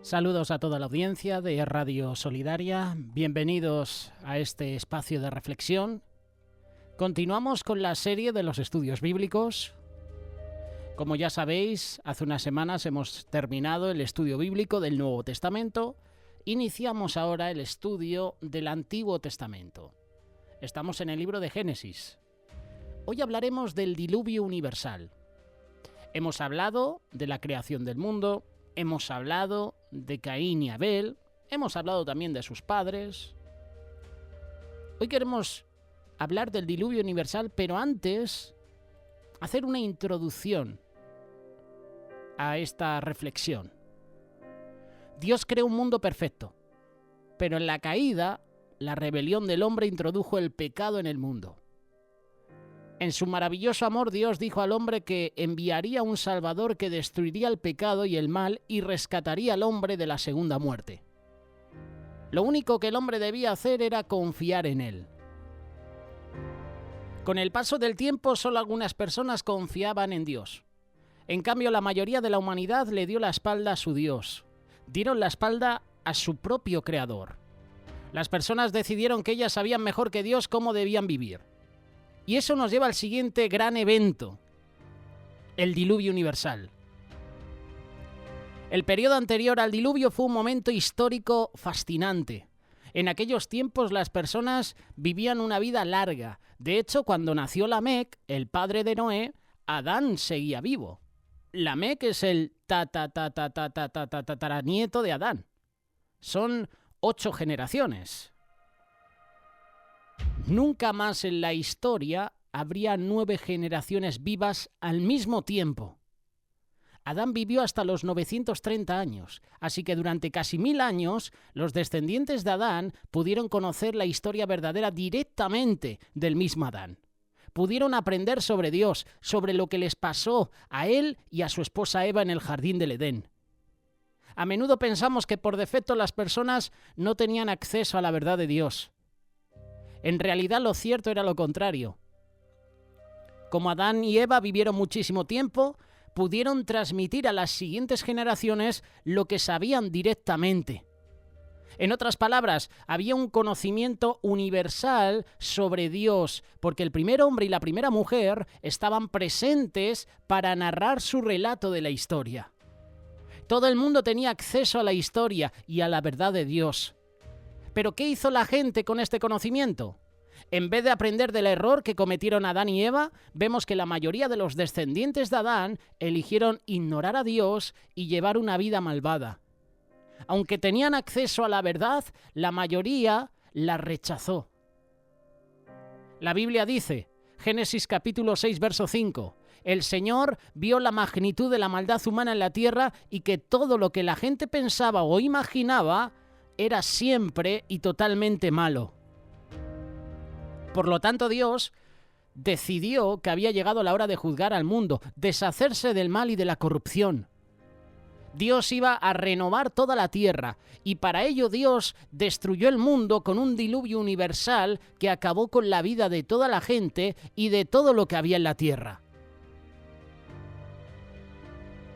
Saludos a toda la audiencia de Radio Solidaria, bienvenidos a este espacio de reflexión. Continuamos con la serie de los estudios bíblicos. Como ya sabéis, hace unas semanas hemos terminado el estudio bíblico del Nuevo Testamento. Iniciamos ahora el estudio del Antiguo Testamento. Estamos en el libro de Génesis. Hoy hablaremos del diluvio universal. Hemos hablado de la creación del mundo, hemos hablado de Caín y Abel, hemos hablado también de sus padres. Hoy queremos hablar del diluvio universal, pero antes hacer una introducción a esta reflexión. Dios creó un mundo perfecto, pero en la caída, la rebelión del hombre introdujo el pecado en el mundo. En su maravilloso amor, Dios dijo al hombre que enviaría un Salvador que destruiría el pecado y el mal y rescataría al hombre de la segunda muerte. Lo único que el hombre debía hacer era confiar en él. Con el paso del tiempo, solo algunas personas confiaban en Dios. En cambio, la mayoría de la humanidad le dio la espalda a su Dios. Dieron la espalda a su propio Creador. Las personas decidieron que ellas sabían mejor que Dios cómo debían vivir. Y eso nos lleva al siguiente gran evento, el diluvio universal. El periodo anterior al diluvio fue un momento histórico fascinante. En aquellos tiempos las personas vivían una vida larga. De hecho, cuando nació Lamec, el padre de Noé, Adán seguía vivo. Lamec es el tataranieto de Adán. Son 8 generaciones. Nunca más en la historia habría 9 generaciones vivas al mismo tiempo. Adán vivió hasta los 930 años, así que durante casi 1000 años los descendientes de Adán pudieron conocer la historia verdadera directamente del mismo Adán. Pudieron aprender sobre Dios, sobre lo que les pasó a él y a su esposa Eva en el jardín del Edén. A menudo pensamos que por defecto las personas no tenían acceso a la verdad de Dios. En realidad lo cierto era lo contrario. Como Adán y Eva vivieron muchísimo tiempo, pudieron transmitir a las siguientes generaciones lo que sabían directamente. En otras palabras, había un conocimiento universal sobre Dios, porque el primer hombre y la primera mujer estaban presentes para narrar su relato de la historia. Todo el mundo tenía acceso a la historia y a la verdad de Dios. ¿Pero qué hizo la gente con este conocimiento? En vez de aprender del error que cometieron Adán y Eva, vemos que la mayoría de los descendientes de Adán eligieron ignorar a Dios y llevar una vida malvada. Aunque tenían acceso a la verdad, la mayoría la rechazó. La Biblia dice, Génesis capítulo 6, verso 5, el Señor vio la magnitud de la maldad humana en la tierra y que todo lo que la gente pensaba o imaginaba era siempre y totalmente malo. Por lo tanto, Dios decidió que había llegado la hora de juzgar al mundo, deshacerse del mal y de la corrupción. Dios iba a renovar toda la tierra, y para ello Dios destruyó el mundo con un diluvio universal que acabó con la vida de toda la gente y de todo lo que había en la tierra.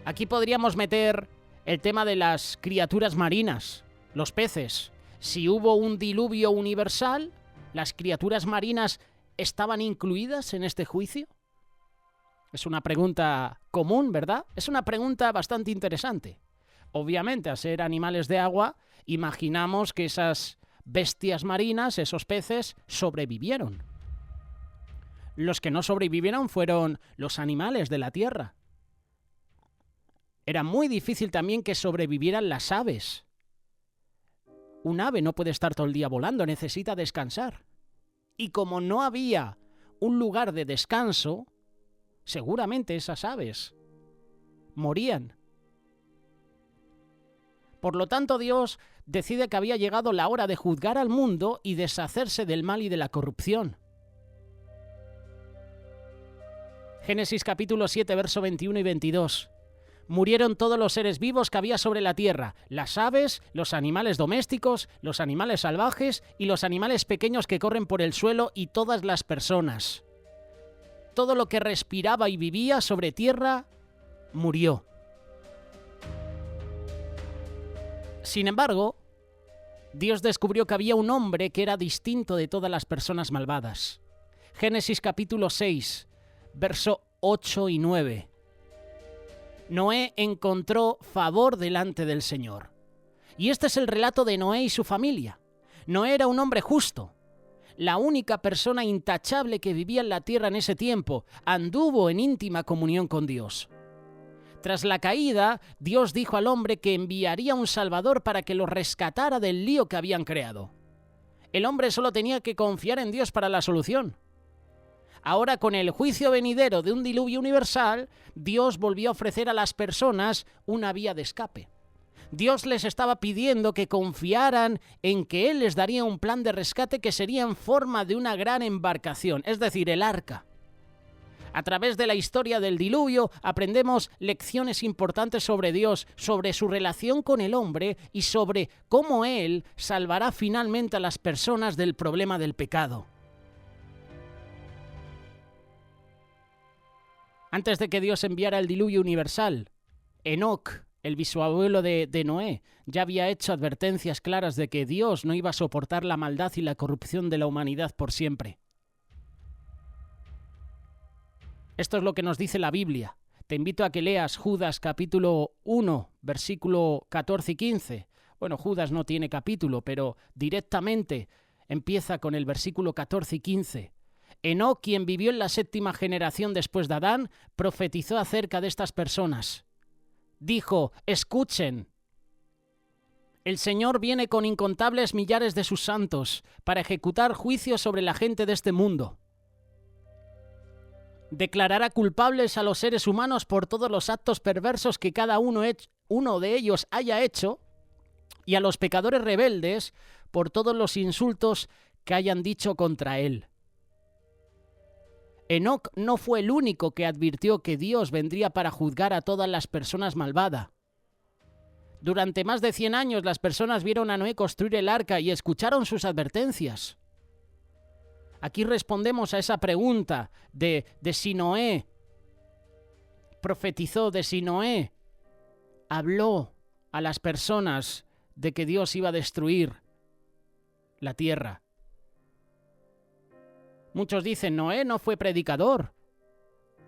Aquí podríamos meter el tema de las criaturas marinas. Los peces. Si hubo un diluvio universal, ¿las criaturas marinas estaban incluidas en este juicio? Es una pregunta común, ¿verdad? Es una pregunta bastante interesante. Obviamente, al ser animales de agua, imaginamos que esas bestias marinas, esos peces, sobrevivieron. Los que no sobrevivieron fueron los animales de la tierra. Era muy difícil también que sobrevivieran las aves. Un ave no puede estar todo el día volando, necesita descansar. Y como no había un lugar de descanso, seguramente esas aves morían. Por lo tanto, Dios decide que había llegado la hora de juzgar al mundo y deshacerse del mal y de la corrupción. Génesis capítulo 7, verso 21 y 22. Murieron todos los seres vivos que había sobre la tierra, las aves, los animales domésticos, los animales salvajes y los animales pequeños que corren por el suelo y todas las personas. Todo lo que respiraba y vivía sobre tierra murió. Sin embargo, Dios descubrió que había un hombre que era distinto de todas las personas malvadas. Génesis capítulo 6, verso 8 y 9. Noé encontró favor delante del Señor. Y este es el relato de Noé y su familia. Noé era un hombre justo, la única persona intachable que vivía en la tierra en ese tiempo. Anduvo en íntima comunión con Dios. Tras la caída, Dios dijo al hombre que enviaría un Salvador para que lo rescatara del lío que habían creado. El hombre solo tenía que confiar en Dios para la solución. Ahora, con el juicio venidero de un diluvio universal, Dios volvió a ofrecer a las personas una vía de escape. Dios les estaba pidiendo que confiaran en que Él les daría un plan de rescate que sería en forma de una gran embarcación, es decir, el arca. A través de la historia del diluvio aprendemos lecciones importantes sobre Dios, sobre su relación con el hombre y sobre cómo Él salvará finalmente a las personas del problema del pecado. Antes de que Dios enviara el diluvio universal, Enoc, el bisabuelo de Noé, ya había hecho advertencias claras de que Dios no iba a soportar la maldad y la corrupción de la humanidad por siempre. Esto es lo que nos dice la Biblia. Te invito a que leas Judas capítulo 1, versículo 14 y 15. Bueno, Judas no tiene capítulo, pero directamente empieza con el versículo 14 y 15. Enoc, quien vivió en la 7ª generación después de Adán, profetizó acerca de estas personas. Dijo: escuchen, el Señor viene con incontables millares de sus santos para ejecutar juicio sobre la gente de este mundo. Declarará culpables a los seres humanos por todos los actos perversos que cada uno de ellos haya hecho, y a los pecadores rebeldes por todos los insultos que hayan dicho contra él. Enoc no fue el único que advirtió que Dios vendría para juzgar a todas las personas malvadas. Durante más de 100 años las personas vieron a Noé construir el arca y escucharon sus advertencias. Aquí respondemos a esa pregunta de si Noé profetizó, de si Noé habló a las personas de que Dios iba a destruir la tierra. Muchos dicen: Noé no fue predicador.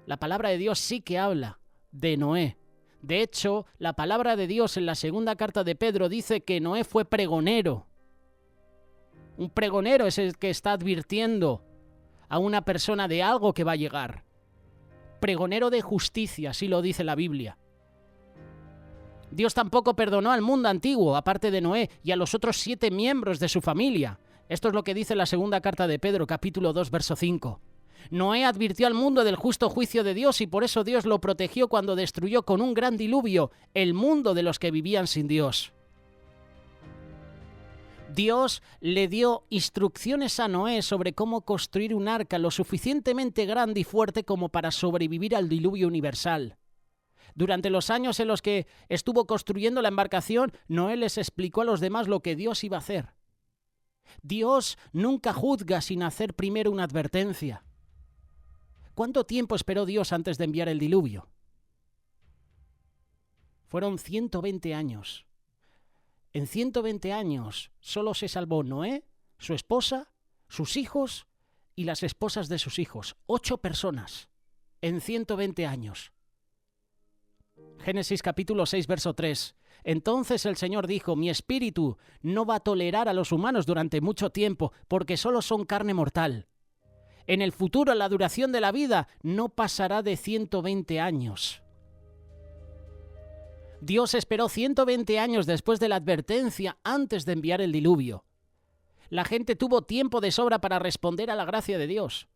La palabra de Dios sí que habla de Noé. De hecho, la palabra de Dios en la 2ª carta de Pedro dice que Noé fue pregonero. Un pregonero es el que está advirtiendo a una persona de algo que va a llegar. Pregonero de justicia, así lo dice la Biblia. Dios tampoco perdonó al mundo antiguo, aparte de Noé, y a los otros 7 miembros de su familia. Esto es lo que dice la 2ª carta de Pedro, capítulo 2, verso 5. Noé advirtió al mundo del justo juicio de Dios y por eso Dios lo protegió cuando destruyó con un gran diluvio el mundo de los que vivían sin Dios. Dios le dio instrucciones a Noé sobre cómo construir un arca lo suficientemente grande y fuerte como para sobrevivir al diluvio universal. Durante los años en los que estuvo construyendo la embarcación, Noé les explicó a los demás lo que Dios iba a hacer. Dios nunca juzga sin hacer primero una advertencia. ¿Cuánto tiempo esperó Dios antes de enviar el diluvio? Fueron 120 años. En 120 años solo se salvó Noé, su esposa, sus hijos y las esposas de sus hijos. 8 personas en 120 años. Génesis capítulo 6, verso 3. Entonces el Señor dijo: mi espíritu no va a tolerar a los humanos durante mucho tiempo, porque solo son carne mortal. En el futuro la duración de la vida no pasará de 120 años. Dios esperó 120 años después de la advertencia antes de enviar el diluvio. La gente tuvo tiempo de sobra para responder a la gracia de Dios.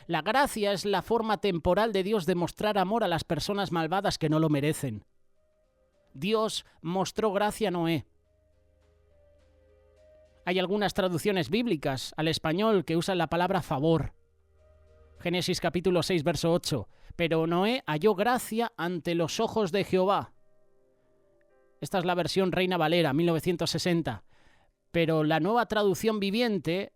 La gracia es la forma temporal de Dios de mostrar amor a las personas malvadas que no lo merecen. Dios mostró gracia a Noé. Hay algunas traducciones bíblicas al español que usan la palabra favor. Génesis capítulo 6, verso 8. Pero Noé halló gracia ante los ojos de Jehová. Esta es la versión Reina Valera, 1960. Pero la Nueva Traducción Viviente,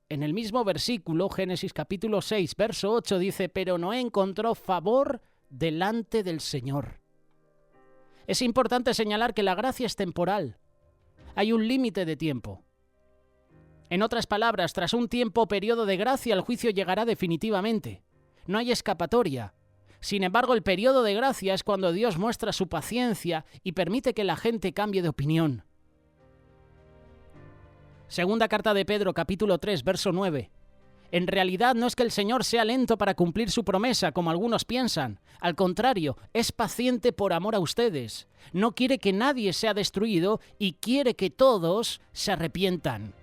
en el mismo versículo, Génesis capítulo 6, verso 8, dice: pero Noé encontró favor delante del Señor. Es importante señalar que la gracia es temporal. Hay un límite de tiempo. En otras palabras, tras un tiempo o periodo de gracia, el juicio llegará definitivamente. No hay escapatoria. Sin embargo, el periodo de gracia es cuando Dios muestra su paciencia y permite que la gente cambie de opinión. Segunda carta de Pedro, capítulo 3, verso 9. En realidad no es que el Señor sea lento para cumplir su promesa, como algunos piensan. Al contrario, es paciente por amor a ustedes. No quiere que nadie sea destruido y quiere que todos se arrepientan.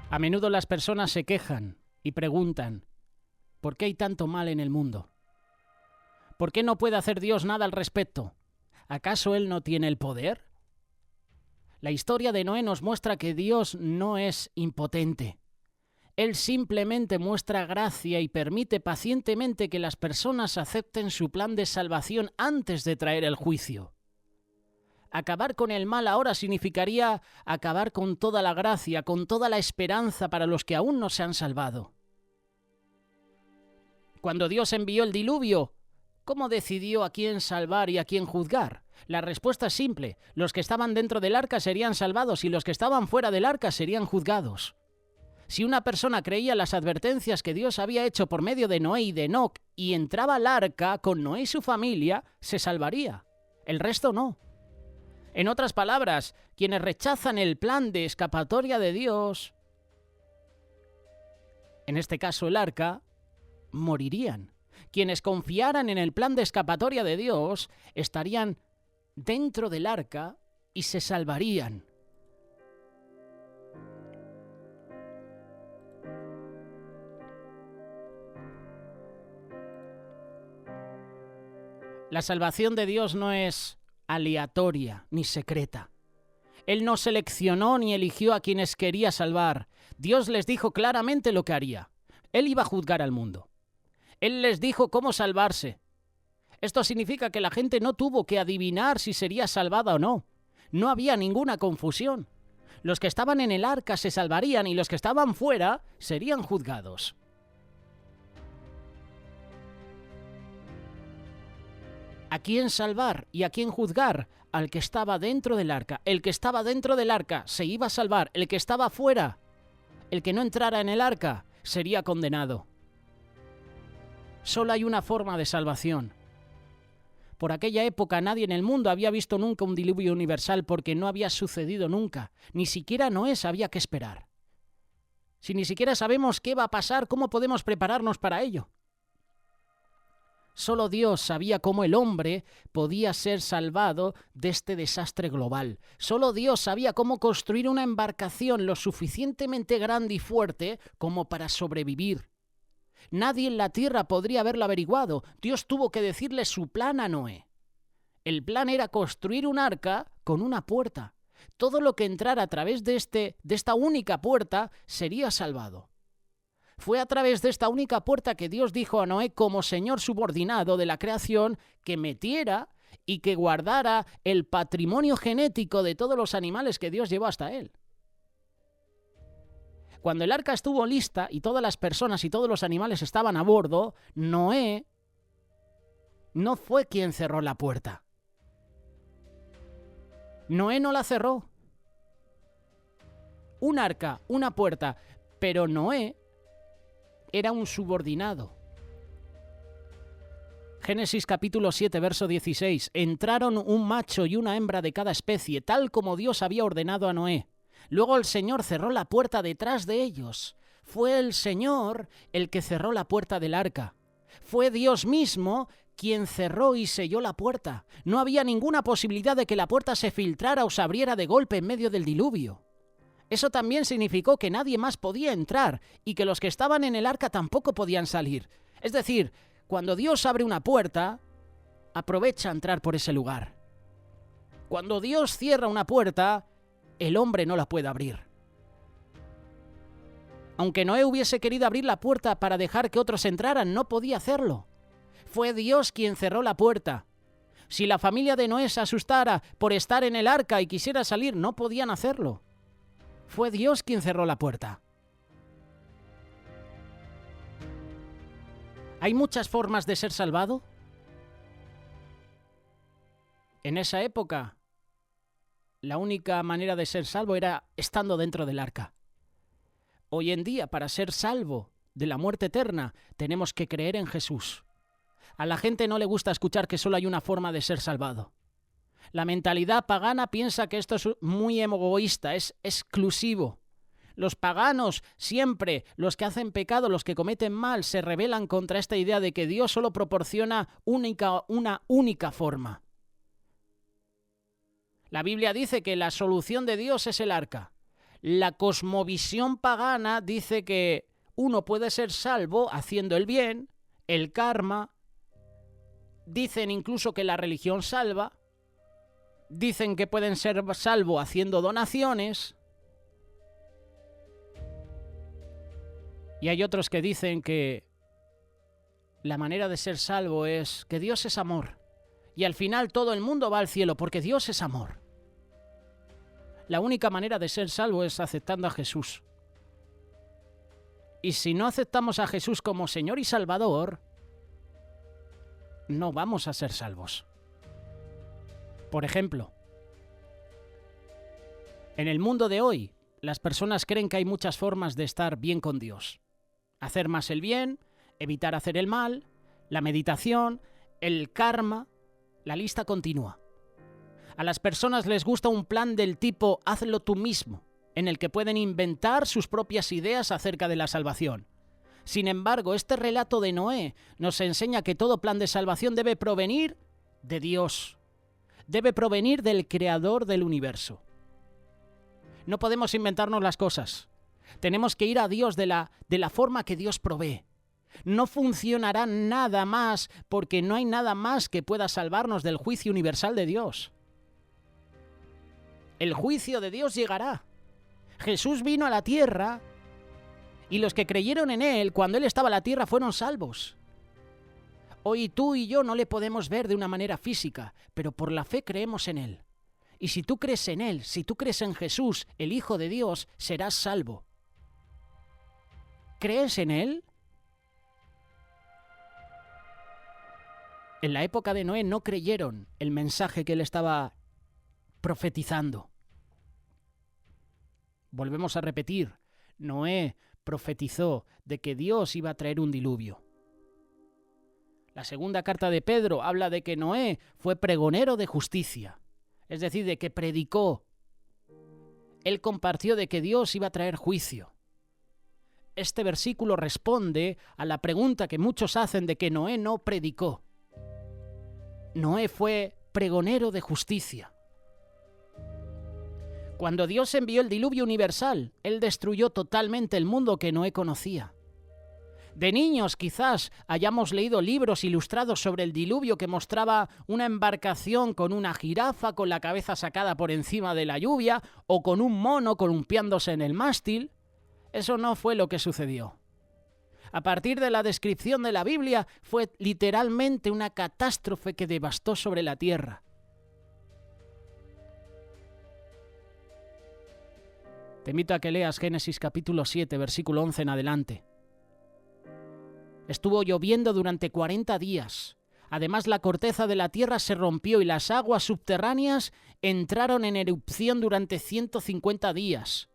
A menudo las personas se quejan y preguntan, ¿por qué hay tanto mal en el mundo? ¿Por qué no puede hacer Dios nada al respecto? ¿Acaso Él no tiene el poder? La historia de Noé nos muestra que Dios no es impotente. Él simplemente muestra gracia y permite pacientemente que las personas acepten su plan de salvación antes de traer el juicio. Acabar con el mal ahora significaría acabar con toda la gracia, con toda la esperanza para los que aún no se han salvado. Cuando Dios envió el diluvio, ¿cómo decidió a quién salvar y a quién juzgar? La respuesta es simple: los que estaban dentro del arca serían salvados y los que estaban fuera del arca serían juzgados. Si una persona creía las advertencias que Dios había hecho por medio de Noé y de Enoc y entraba al arca con Noé y su familia, se salvaría. El resto no. En otras palabras, quienes rechazan el plan de escapatoria de Dios, en este caso el arca, morirían. Quienes confiaran en el plan de escapatoria de Dios estarían dentro del arca y se salvarían. La salvación de Dios no es aleatoria ni secreta. Él no seleccionó ni eligió a quienes quería salvar. Dios les dijo claramente lo que haría. Él iba a juzgar al mundo. Él les dijo cómo salvarse. Esto significa que la gente no tuvo que adivinar si sería salvada o no. No había ninguna confusión. Los que estaban en el arca se salvarían y los que estaban fuera serían juzgados. ¿A quién salvar y a quién juzgar? Al que estaba dentro del arca. El que estaba dentro del arca se iba a salvar. El que estaba fuera, el que no entrara en el arca, sería condenado. Solo hay una forma de salvación. Por aquella época nadie en el mundo había visto nunca un diluvio universal porque no había sucedido nunca. Ni siquiera Noé sabía qué esperar. Si ni siquiera sabemos qué va a pasar, ¿cómo podemos prepararnos para ello? Solo Dios sabía cómo el hombre podía ser salvado de este desastre global. Solo Dios sabía cómo construir una embarcación lo suficientemente grande y fuerte como para sobrevivir. Nadie en la tierra podría haberlo averiguado. Dios tuvo que decirle su plan a Noé. El plan era construir un arca con una puerta. Todo lo que entrara a través de esta única puerta sería salvado. Fue a través de esta única puerta que Dios dijo a Noé como señor subordinado de la creación que metiera y que guardara el patrimonio genético de todos los animales que Dios llevó hasta él. Cuando el arca estuvo lista y todas las personas y todos los animales estaban a bordo, Noé no fue quien cerró la puerta. Noé no la cerró. Un arca, una puerta, pero Noé era un subordinado. Génesis capítulo 7, verso 16. Entraron un macho y una hembra de cada especie, tal como Dios había ordenado a Noé. Luego el Señor cerró la puerta detrás de ellos. Fue el Señor el que cerró la puerta del arca. Fue Dios mismo quien cerró y selló la puerta. No había ninguna posibilidad de que la puerta se filtrara o se abriera de golpe en medio del diluvio. Eso también significó que nadie más podía entrar y que los que estaban en el arca tampoco podían salir. Es decir, cuando Dios abre una puerta, aprovecha a entrar por ese lugar. Cuando Dios cierra una puerta, el hombre no la puede abrir. Aunque Noé hubiese querido abrir la puerta para dejar que otros entraran, no podía hacerlo. Fue Dios quien cerró la puerta. Si la familia de Noé se asustara por estar en el arca y quisiera salir, no podían hacerlo. Fue Dios quien cerró la puerta. ¿Hay muchas formas de ser salvado? En esa época, la única manera de ser salvo era estando dentro del arca. Hoy en día, para ser salvo de la muerte eterna, tenemos que creer en Jesús. A la gente no le gusta escuchar que solo hay una forma de ser salvado. La mentalidad pagana piensa que esto es muy egoísta, es exclusivo. Los paganos siempre, los que hacen pecado, los que cometen mal, se rebelan contra esta idea de que Dios solo proporciona una única forma. La Biblia dice que la solución de Dios es el arca. La cosmovisión pagana dice que uno puede ser salvo haciendo el bien, el karma. Dicen incluso que la religión salva. Dicen que pueden ser salvos haciendo donaciones. Y hay otros que dicen que la manera de ser salvo es que Dios es amor. Y al final todo el mundo va al cielo porque Dios es amor. La única manera de ser salvo es aceptando a Jesús. Y si no aceptamos a Jesús como Señor y Salvador, no vamos a ser salvos. Por ejemplo, en el mundo de hoy, las personas creen que hay muchas formas de estar bien con Dios. Hacer más el bien, evitar hacer el mal, la meditación, el karma, la lista continúa. A las personas les gusta un plan del tipo hazlo tú mismo, en el que pueden inventar sus propias ideas acerca de la salvación. Sin embargo, este relato de Noé nos enseña que todo plan de salvación debe provenir de Dios. Debe provenir del Creador del universo. No podemos inventarnos las cosas. Tenemos que ir a Dios de la forma que Dios provee. No funcionará nada más porque no hay nada más que pueda salvarnos del juicio universal de Dios. El juicio de Dios llegará. Jesús vino a la tierra y los que creyeron en Él cuando Él estaba en la tierra fueron salvos. Hoy tú y yo no le podemos ver de una manera física, pero por la fe creemos en Él. Y si tú crees en Él, si tú crees en Jesús, el Hijo de Dios, serás salvo. ¿Crees en Él? En la época de Noé no creyeron el mensaje que Él estaba profetizando. Volvemos a repetir, Noé profetizó de que Dios iba a traer un diluvio. La segunda carta de Pedro habla de que Noé fue pregonero de justicia, es decir, de que predicó. Él compartió de que Dios iba a traer juicio. Este versículo responde a la pregunta que muchos hacen de que Noé no predicó. Noé fue pregonero de justicia. Cuando Dios envió el diluvio universal, Él destruyó totalmente el mundo que Noé conocía. De niños quizás hayamos leído libros ilustrados sobre el diluvio que mostraba una embarcación con una jirafa con la cabeza sacada por encima de la lluvia o con un mono columpiándose en el mástil. Eso no fue lo que sucedió. A partir de la descripción de la Biblia, fue literalmente una catástrofe que devastó sobre la tierra. Te invito a que leas Génesis capítulo 7, versículo 11 en adelante. Estuvo lloviendo durante 40 días. Además, la corteza de la tierra se rompió y las aguas subterráneas entraron en erupción durante 150 días.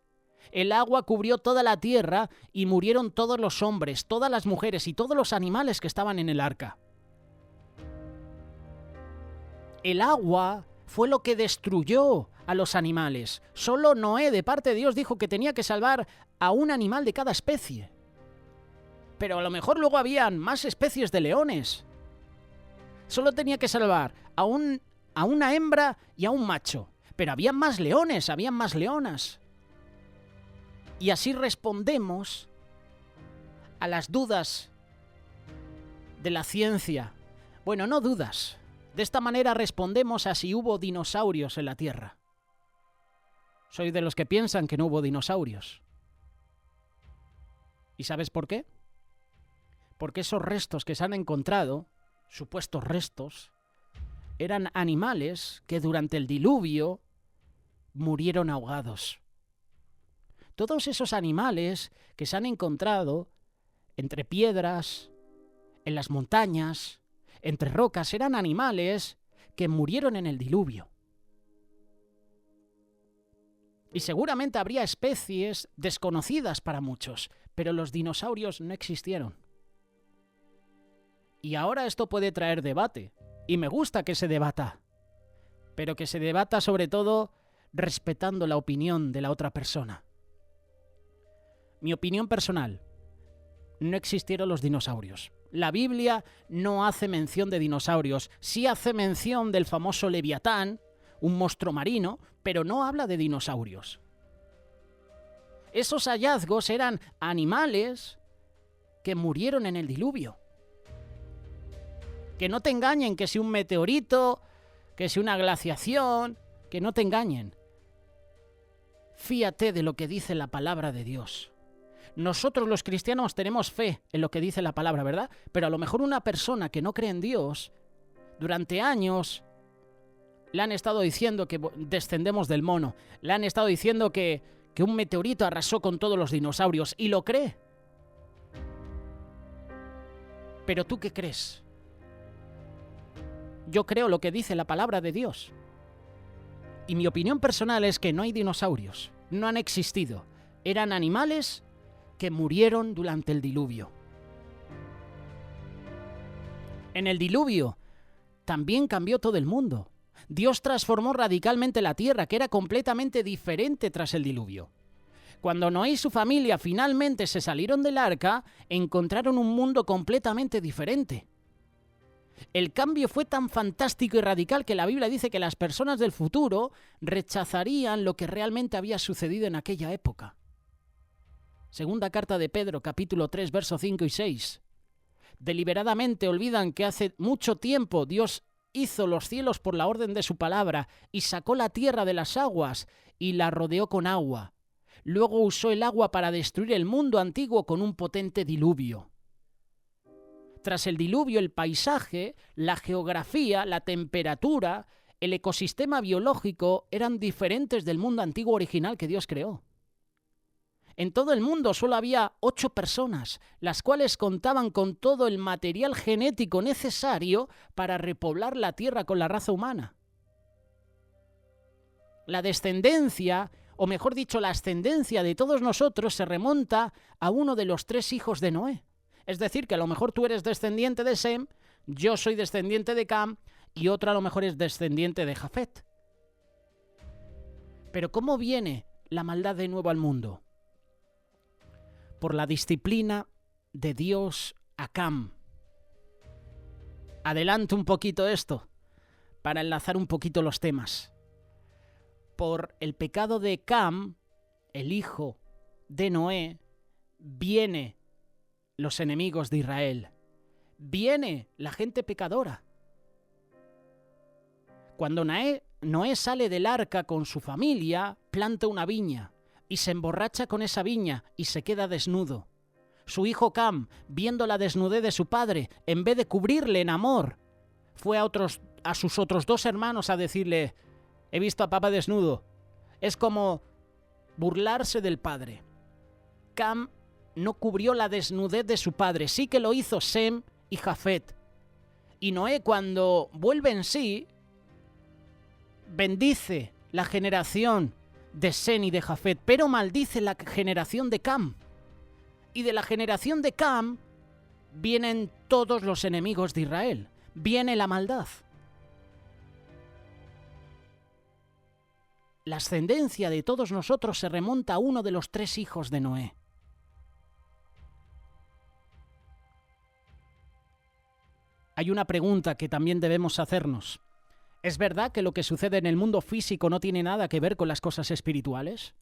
El agua cubrió toda la tierra y murieron todos los hombres, todas las mujeres y todos los animales que estaban en el arca. El agua fue lo que destruyó a los animales. Solo Noé, de parte de Dios, dijo que tenía que salvar a un animal de cada especie. Pero a lo mejor luego habían más especies de leones. Solo tenía que salvar a una hembra y a un macho. Pero habían más leones, habían más leonas. Y así respondemos a las dudas de la ciencia. Bueno, no dudas. De esta manera respondemos a si hubo dinosaurios en la Tierra. Soy de los que piensan que no hubo dinosaurios. ¿Y sabes por qué? Porque esos restos que se han encontrado, supuestos restos, eran animales que durante el diluvio murieron ahogados. Todos esos animales que se han encontrado entre piedras, en las montañas, entre rocas, eran animales que murieron en el diluvio. Y seguramente habría especies desconocidas para muchos, pero los dinosaurios no existieron. Y ahora esto puede traer debate, y me gusta que se debata, pero que se debata sobre todo respetando la opinión de la otra persona. Mi opinión personal: no existieron los dinosaurios. La Biblia no hace mención de dinosaurios, sí hace mención del famoso Leviatán, un monstruo marino, pero no habla de dinosaurios. Esos hallazgos eran animales que murieron en el diluvio. Que no te engañen que si un meteorito, que si una glaciación, que no te engañen. Fíate de lo que dice la palabra de Dios. Nosotros los cristianos tenemos fe en lo que dice la palabra, ¿verdad? Pero a lo mejor una persona que no cree en Dios, durante años le han estado diciendo que descendemos del mono, le han estado diciendo que un meteorito arrasó con todos los dinosaurios, y lo cree. ¿Pero tú qué crees? Yo creo lo que dice la palabra de Dios. Y mi opinión personal es que no hay dinosaurios, no han existido. Eran animales que murieron durante el diluvio. En el diluvio también cambió todo el mundo. Dios transformó radicalmente la tierra, que era completamente diferente tras el diluvio. Cuando Noé y su familia finalmente se salieron del arca, encontraron un mundo completamente diferente. El cambio fue tan fantástico y radical que la Biblia dice que las personas del futuro rechazarían lo que realmente había sucedido en aquella época. Segunda carta de Pedro, capítulo 3, versos 5 y 6. Deliberadamente olvidan que hace mucho tiempo Dios hizo los cielos por la orden de su palabra y sacó la tierra de las aguas y la rodeó con agua. Luego usó el agua para destruir el mundo antiguo con un potente diluvio. Tras el diluvio, el paisaje, la geografía, la temperatura, el ecosistema biológico eran diferentes del mundo antiguo original que Dios creó. En todo el mundo solo había 8 personas, las cuales contaban con todo el material genético necesario para repoblar la tierra con la raza humana. La descendencia, o mejor dicho, la ascendencia de todos nosotros se remonta a uno de los 3 hijos de Noé. Es decir, que a lo mejor tú eres descendiente de Sem, yo soy descendiente de Cam, y otro a lo mejor es descendiente de Jafet. Pero ¿cómo viene la maldad de nuevo al mundo? Por la disciplina de Dios a Cam. Adelanto un poquito esto, para enlazar un poquito los temas. Por el pecado de Cam, el hijo de Noé, viene los enemigos de Israel. Viene la gente pecadora. Cuando Noé sale del arca con su familia, planta una viña y se emborracha con esa viña y se queda desnudo. Su hijo Cam, viendo la desnudez de su padre, en vez de cubrirle en amor, fue a sus otros 2 hermanos a decirle: he visto a papá desnudo. Es como burlarse del padre. Cam no cubrió la desnudez de su padre, sí que lo hizo Sem y Jafet. Y Noé, cuando vuelve en sí, bendice la generación de Sem y de Jafet, pero maldice la generación de Cam. Y de la generación de Cam vienen todos los enemigos de Israel. Viene la maldad. La ascendencia de todos nosotros se remonta a uno de los 3 hijos de Noé. Hay una pregunta que también debemos hacernos. ¿Es verdad que lo que sucede en el mundo físico no tiene nada que ver con las cosas espirituales?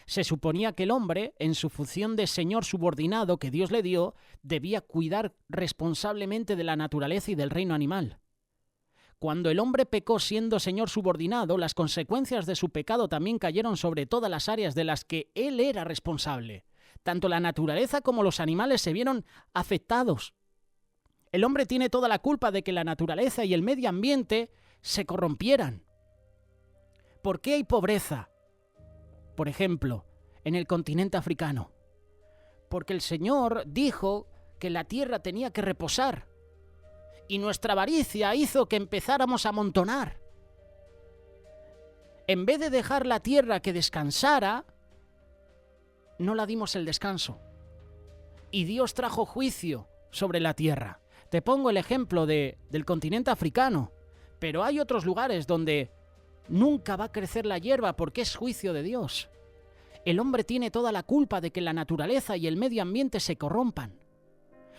Se suponía que el hombre, en su función de señor subordinado que Dios le dio, debía cuidar responsablemente de la naturaleza y del reino animal. Cuando el hombre pecó siendo señor subordinado, las consecuencias de su pecado también cayeron sobre todas las áreas de las que él era responsable. Tanto la naturaleza como los animales se vieron afectados. El hombre tiene toda la culpa de que la naturaleza y el medio ambiente se corrompieran. ¿Por qué hay pobreza? Por ejemplo, en el continente africano, porque el Señor dijo que la tierra tenía que reposar y nuestra avaricia hizo que empezáramos a amontonar. En vez de dejar la tierra que descansara, no la dimos el descanso. Y Dios trajo juicio sobre la tierra. Te pongo el ejemplo del continente africano, pero hay otros lugares donde nunca va a crecer la hierba porque es juicio de Dios. El hombre tiene toda la culpa de que la naturaleza y el medio ambiente se corrompan.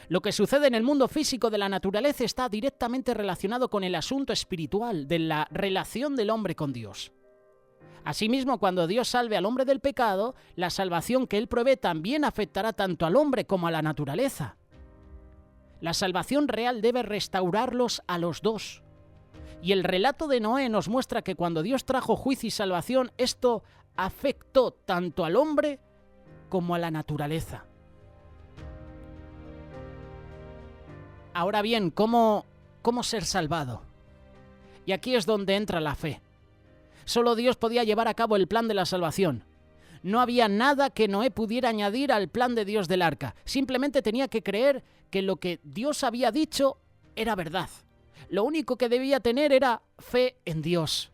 Lo que sucede en el mundo físico de la naturaleza está directamente relacionado con el asunto espiritual de la relación del hombre con Dios. Asimismo, cuando Dios salve al hombre del pecado, la salvación que Él provee también afectará tanto al hombre como a la naturaleza. La salvación real debe restaurarlos a los dos. Y el relato de Noé nos muestra que cuando Dios trajo juicio y salvación, esto afectó tanto al hombre como a la naturaleza. Ahora bien, ¿cómo ser salvado? Y aquí es donde entra la fe. Solo Dios podía llevar a cabo el plan de la salvación. No había nada que Noé pudiera añadir al plan de Dios del arca. Simplemente tenía que creer que lo que Dios había dicho era verdad. Lo único que debía tener era fe en Dios.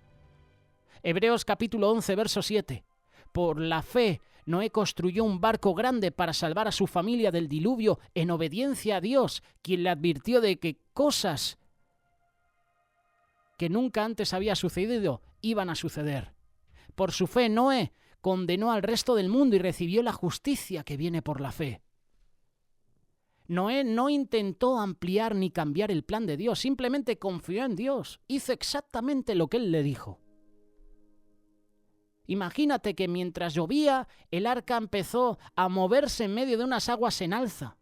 Hebreos capítulo 11, verso 7. Por la fe, Noé construyó un barco grande para salvar a su familia del diluvio en obediencia a Dios, quien le advirtió de que cosas que nunca antes había sucedido iban a suceder. Por su fe, Noé condenó al resto del mundo y recibió la justicia que viene por la fe. Noé no intentó ampliar ni cambiar el plan de Dios, simplemente confió en Dios, hizo exactamente lo que Él le dijo. Imagínate que mientras llovía, el arca empezó a moverse en medio de unas aguas en alza.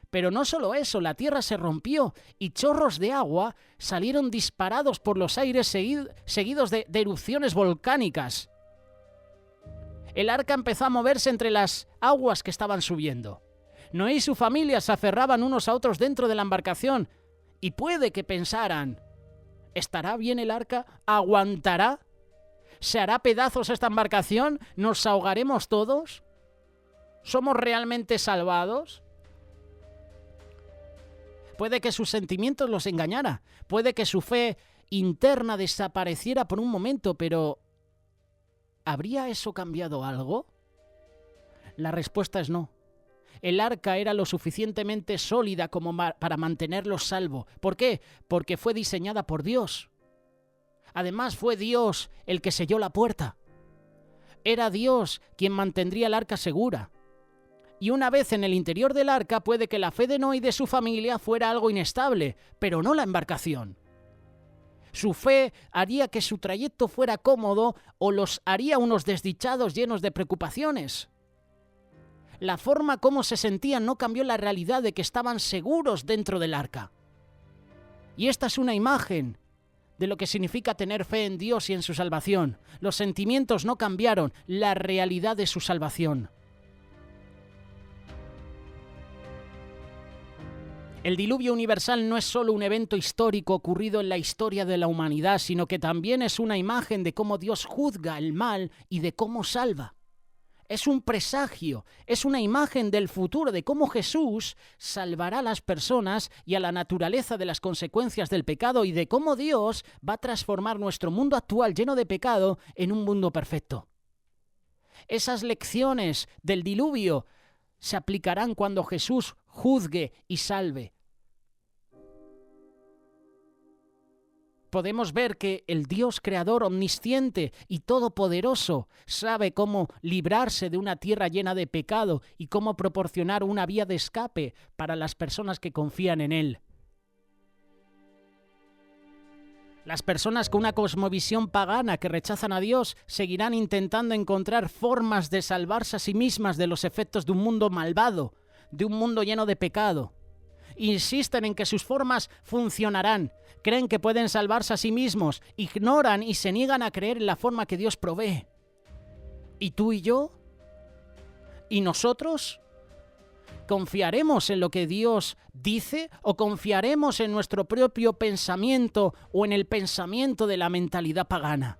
Pero no solo eso, la tierra se rompió y chorros de agua salieron disparados por los aires seguidos de erupciones volcánicas. El arca empezó a moverse entre las aguas que estaban subiendo. Noé y su familia se aferraban unos a otros dentro de la embarcación y puede que pensaran, ¿estará bien el arca? ¿Aguantará? ¿Se hará pedazos esta embarcación? ¿Nos ahogaremos todos? ¿Somos realmente salvados? Puede que sus sentimientos los engañara, puede que su fe interna desapareciera por un momento, pero ¿habría eso cambiado algo? La respuesta es no. El arca era lo suficientemente sólida como para mantenerlos salvo. ¿Por qué? Porque fue diseñada por Dios. Además, fue Dios el que selló la puerta. Era Dios quien mantendría el arca segura. Y una vez en el interior del arca, puede que la fe de Noé y de su familia fuera algo inestable, pero no la embarcación. Su fe haría que su trayecto fuera cómodo o los haría unos desdichados llenos de preocupaciones. La forma como se sentían no cambió la realidad de que estaban seguros dentro del arca. Y esta es una imagen de lo que significa tener fe en Dios y en su salvación. Los sentimientos no cambiaron, la realidad de su salvación. El diluvio universal no es solo un evento histórico ocurrido en la historia de la humanidad, sino que también es una imagen de cómo Dios juzga el mal y de cómo salva. Es un presagio, es una imagen del futuro, de cómo Jesús salvará a las personas y a la naturaleza de las consecuencias del pecado y de cómo Dios va a transformar nuestro mundo actual lleno de pecado en un mundo perfecto. Esas lecciones del diluvio se aplicarán cuando Jesús juzgue y salve. Podemos ver que el Dios creador omnisciente y todopoderoso sabe cómo librarse de una tierra llena de pecado y cómo proporcionar una vía de escape para las personas que confían en Él. Las personas con una cosmovisión pagana que rechazan a Dios seguirán intentando encontrar formas de salvarse a sí mismas de los efectos de un mundo malvado, de un mundo lleno de pecado. Insisten en que sus formas funcionarán, creen que pueden salvarse a sí mismos, ignoran y se niegan a creer en la forma que Dios provee. ¿Y tú y yo? ¿Y nosotros? ¿Confiaremos en lo que Dios dice o confiaremos en nuestro propio pensamiento o en el pensamiento de la mentalidad pagana?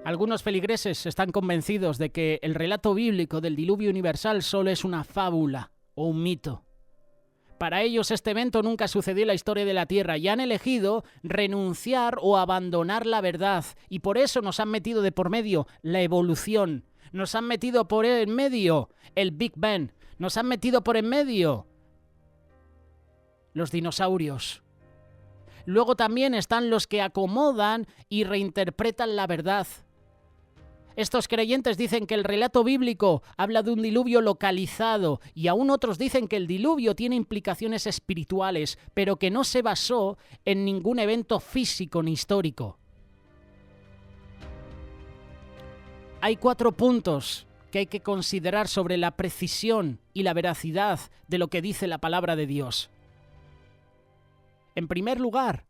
Algunos feligreses están convencidos de que el relato bíblico del diluvio universal solo es una fábula o un mito. Para ellos este evento nunca sucedió en la historia de la Tierra y han elegido renunciar o abandonar la verdad, y por eso nos han metido de por medio la evolución, nos han metido por en medio el Big Bang, nos han metido por en medio los dinosaurios. Luego también están los que acomodan y reinterpretan la verdad. Estos creyentes dicen que el relato bíblico habla de un diluvio localizado y aún otros dicen que el diluvio tiene implicaciones espirituales, pero que no se basó en ningún evento físico ni histórico. Hay 4 puntos que hay que considerar sobre la precisión y la veracidad de lo que dice la palabra de Dios. En primer lugar,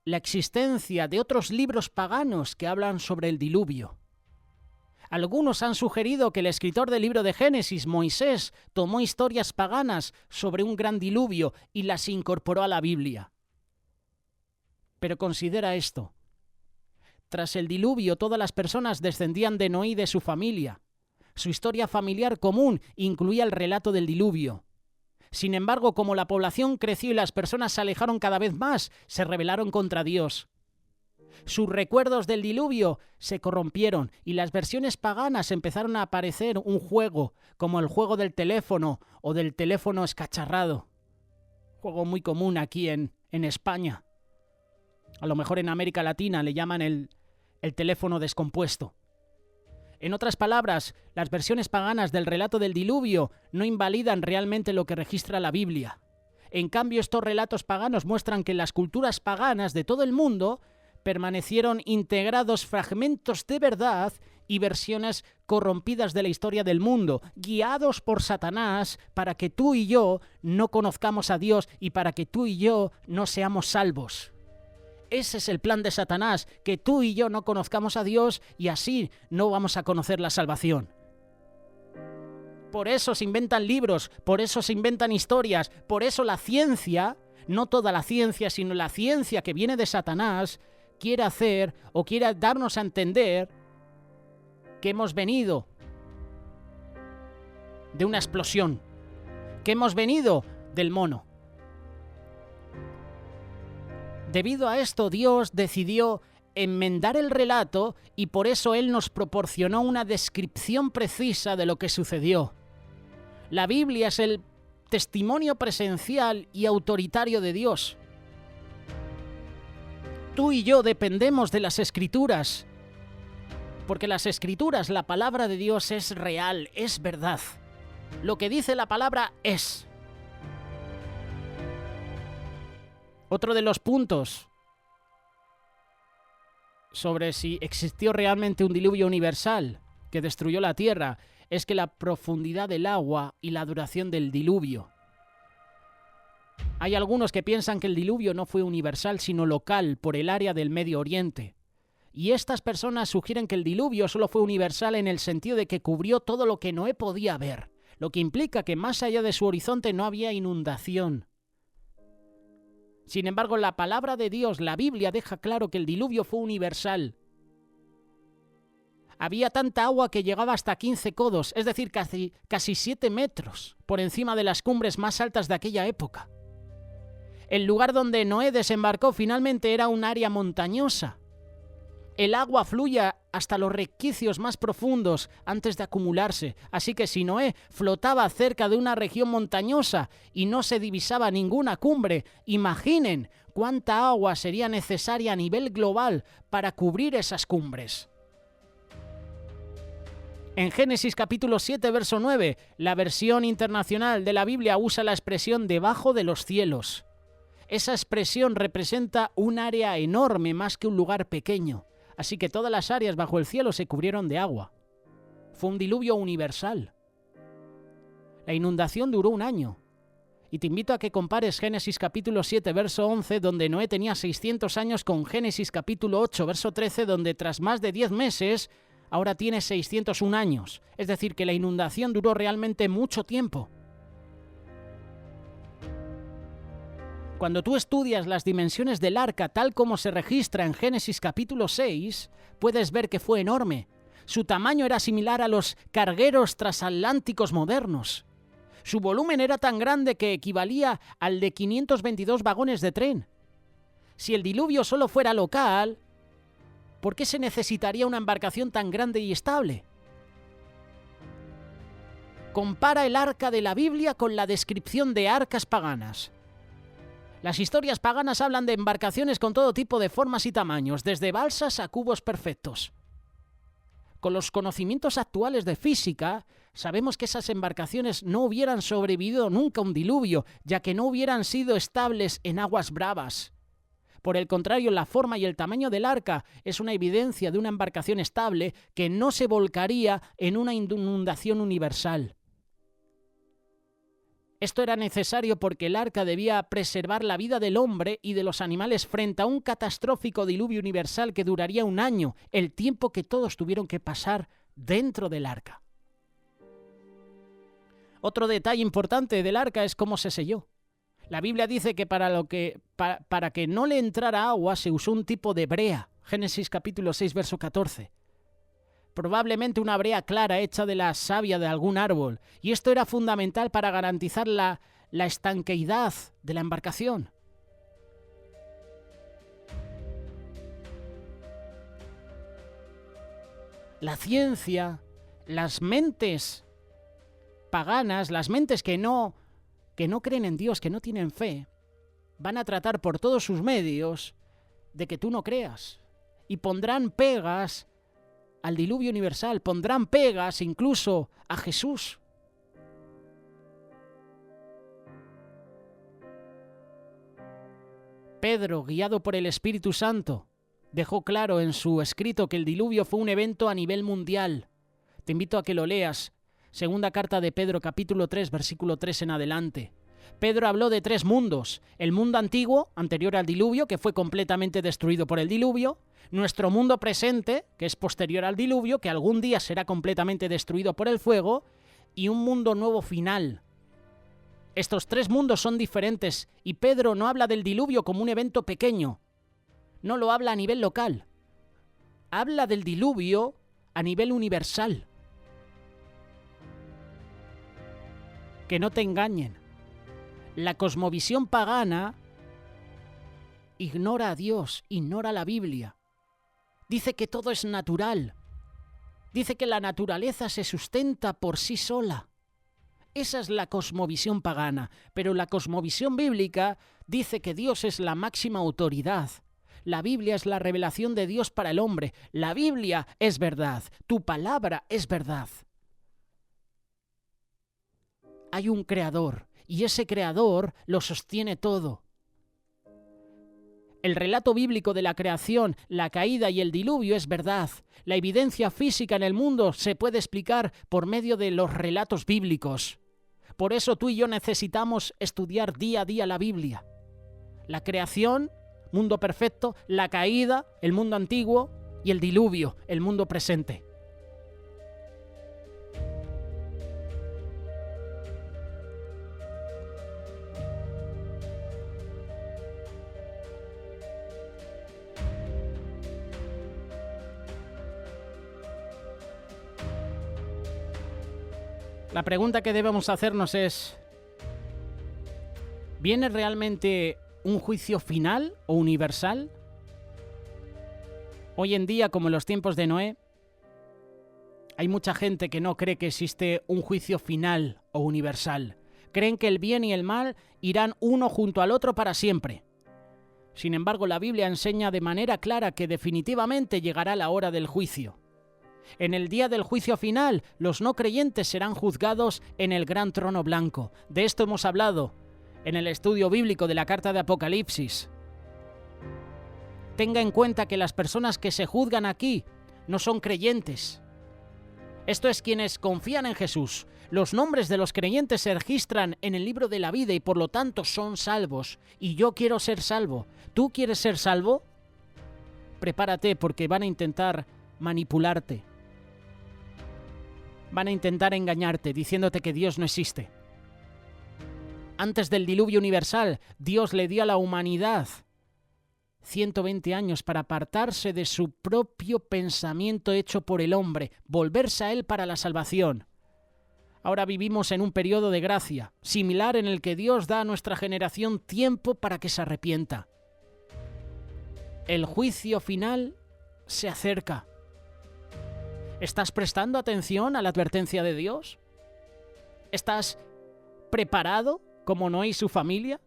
la existencia de otros libros paganos que hablan sobre el diluvio. Algunos han sugerido que el escritor del libro de Génesis, Moisés, tomó historias paganas sobre un gran diluvio y las incorporó a la Biblia. Pero considera esto. Tras el diluvio, todas las personas descendían de Noé y de su familia. Su historia familiar común incluía el relato del diluvio. Sin embargo, como la población creció y las personas se alejaron cada vez más, se rebelaron contra Dios. Sus recuerdos del diluvio se corrompieron y las versiones paganas empezaron a aparecer un juego, como el juego del teléfono o del teléfono escacharrado. Juego muy común aquí en España. A lo mejor en América Latina le llaman el teléfono descompuesto. En otras palabras, las versiones paganas del relato del diluvio no invalidan realmente lo que registra la Biblia. En cambio, estos relatos paganos muestran que en las culturas paganas de todo el mundo permanecieron integrados fragmentos de verdad y versiones corrompidas de la historia del mundo, guiados por Satanás para que tú y yo no conozcamos a Dios y para que tú y yo no seamos salvos. Ese es el plan de Satanás, que tú y yo no conozcamos a Dios y así no vamos a conocer la salvación. Por eso se inventan libros, por eso se inventan historias, por eso la ciencia, no toda la ciencia, sino la ciencia que viene de Satanás, quiere hacer o quiere darnos a entender que hemos venido de una explosión, que hemos venido del mono. Debido a esto, Dios decidió enmendar el relato y por eso Él nos proporcionó una descripción precisa de lo que sucedió. La Biblia es el testimonio presencial y autoritario de Dios. Tú y yo dependemos de las Escrituras, porque las Escrituras, la palabra de Dios es real, es verdad. Lo que dice la palabra es. Otro de los puntos sobre si existió realmente un diluvio universal que destruyó la tierra es que la profundidad del agua y la duración del diluvio. Hay algunos que piensan que el diluvio no fue universal sino local por el área del Medio Oriente. Y estas personas sugieren que el diluvio solo fue universal en el sentido de que cubrió todo lo que Noé podía ver, lo que implica que más allá de su horizonte no había inundación. Sin embargo, la palabra de Dios, la Biblia, deja claro que el diluvio fue universal. Había tanta agua que llegaba hasta 15 codos, es decir, casi 7 metros, por encima de las cumbres más altas de aquella época. El lugar donde Noé desembarcó finalmente era un área montañosa. El agua fluye hasta los resquicios más profundos antes de acumularse, así que si Noé flotaba cerca de una región montañosa y no se divisaba ninguna cumbre, imaginen cuánta agua sería necesaria a nivel global para cubrir esas cumbres. En Génesis capítulo 7, verso 9, la versión internacional de la Biblia usa la expresión debajo de los cielos. Esa expresión representa un área enorme más que un lugar pequeño. Así que todas las áreas bajo el cielo se cubrieron de agua. Fue un diluvio universal. La inundación duró 1 año. Y te invito a que compares Génesis capítulo 7, verso 11, donde Noé tenía 600 años, con Génesis capítulo 8, verso 13, donde tras más de 10 meses, ahora tiene 601 años. Es decir, que la inundación duró realmente mucho tiempo. Cuando tú estudias las dimensiones del arca tal como se registra en Génesis capítulo 6, puedes ver que fue enorme. Su tamaño era similar a los cargueros transatlánticos modernos. Su volumen era tan grande que equivalía al de 522 vagones de tren. Si el diluvio solo fuera local, ¿por qué se necesitaría una embarcación tan grande y estable? Compara el arca de la Biblia con la descripción de arcas paganas. Las historias paganas hablan de embarcaciones con todo tipo de formas y tamaños, desde balsas a cubos perfectos. Con los conocimientos actuales de física, sabemos que esas embarcaciones no hubieran sobrevivido nunca a un diluvio, ya que no hubieran sido estables en aguas bravas. Por el contrario, la forma y el tamaño del arca es una evidencia de una embarcación estable que no se volcaría en una inundación universal. Esto era necesario porque el arca debía preservar la vida del hombre y de los animales frente a un catastrófico diluvio universal que duraría un año, el tiempo que todos tuvieron que pasar dentro del arca. Otro detalle importante del arca es cómo se selló. La Biblia dice que para que no le entrara agua se usó un tipo de brea. Génesis capítulo 6, verso 14. Probablemente una brea clara hecha de la savia de algún árbol, y esto era fundamental para garantizar la estanqueidad de la embarcación. La ciencia, las mentes paganas, las mentes que no creen en Dios, que no tienen fe, van a tratar por todos sus medios de que tú no creas, y pondrán pegas al diluvio universal, pondrán pegas incluso a Jesús. Pedro, guiado por el Espíritu Santo, dejó claro en su escrito que el diluvio fue un evento a nivel mundial. Te invito a que lo leas. Segunda carta de Pedro, capítulo 3, versículo 3 en adelante. Pedro habló de 3 mundos. El mundo antiguo, anterior al diluvio, que fue completamente destruido por el diluvio. Nuestro mundo presente, que es posterior al diluvio, que algún día será completamente destruido por el fuego. Y un mundo nuevo final. Estos 3 mundos son diferentes y Pedro no habla del diluvio como un evento pequeño. No lo habla a nivel local. Habla del diluvio a nivel universal. Que no te engañen. La cosmovisión pagana ignora a Dios, ignora la Biblia. Dice que todo es natural. Dice que la naturaleza se sustenta por sí sola. Esa es la cosmovisión pagana, pero la cosmovisión bíblica dice que Dios es la máxima autoridad. La Biblia es la revelación de Dios para el hombre. La Biblia es verdad. Tu palabra es verdad. Hay un creador y ese creador lo sostiene todo. El relato bíblico de la creación, la caída y el diluvio es verdad. La evidencia física en el mundo se puede explicar por medio de los relatos bíblicos. Por eso tú y yo necesitamos estudiar día a día la Biblia. La creación, mundo perfecto, la caída, el mundo antiguo y el diluvio, el mundo presente. La pregunta que debemos hacernos es, ¿viene realmente un juicio final o universal? Hoy en día, como en los tiempos de Noé, hay mucha gente que no cree que existe un juicio final o universal. Creen que el bien y el mal irán uno junto al otro para siempre. Sin embargo, la Biblia enseña de manera clara que definitivamente llegará la hora del juicio. En el día del juicio final, los no creyentes serán juzgados en el gran trono blanco. De esto hemos hablado en el estudio bíblico de la carta de Apocalipsis. Tenga en cuenta que las personas que se juzgan aquí no son creyentes. Esto es quienes confían en Jesús. Los nombres de los creyentes se registran en el libro de la vida y por lo tanto son salvos. Y yo quiero ser salvo. ¿Tú quieres ser salvo? Prepárate porque van a intentar manipularte. Van a intentar engañarte diciéndote que Dios no existe. Antes del diluvio universal, Dios le dio a la humanidad 120 años para apartarse de su propio pensamiento hecho por el hombre, volverse a él para la salvación. Ahora vivimos en un periodo de gracia, similar en el que Dios da a nuestra generación tiempo para que se arrepienta. El juicio final se acerca. ¿Estás prestando atención a la advertencia de Dios? ¿Estás preparado como Noé y su familia?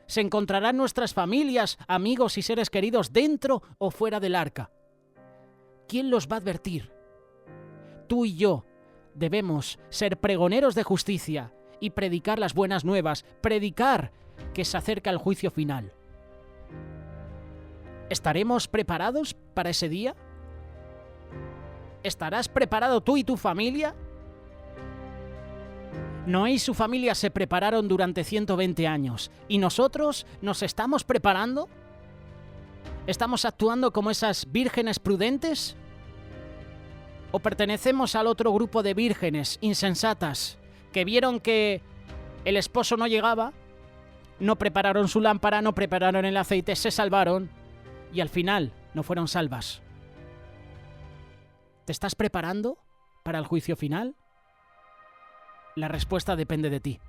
¿Se encontrarán nuestras familias, amigos y seres queridos dentro o fuera del arca? ¿Quién los va a advertir? Tú y yo debemos ser pregoneros de justicia y predicar las buenas nuevas, predicar que se acerca el juicio final. ¿Estaremos preparados para ese día? ¿Estarás preparado tú y tu familia? Noé y su familia se prepararon durante 120 años. ¿Y nosotros nos estamos preparando? ¿Estamos actuando como esas vírgenes prudentes? ¿O pertenecemos al otro grupo de vírgenes insensatas que vieron que el esposo no llegaba, no prepararon su lámpara, no prepararon el aceite, se salvaron y al final no fueron salvas? ¿Te estás preparando para el juicio final? La respuesta depende de ti.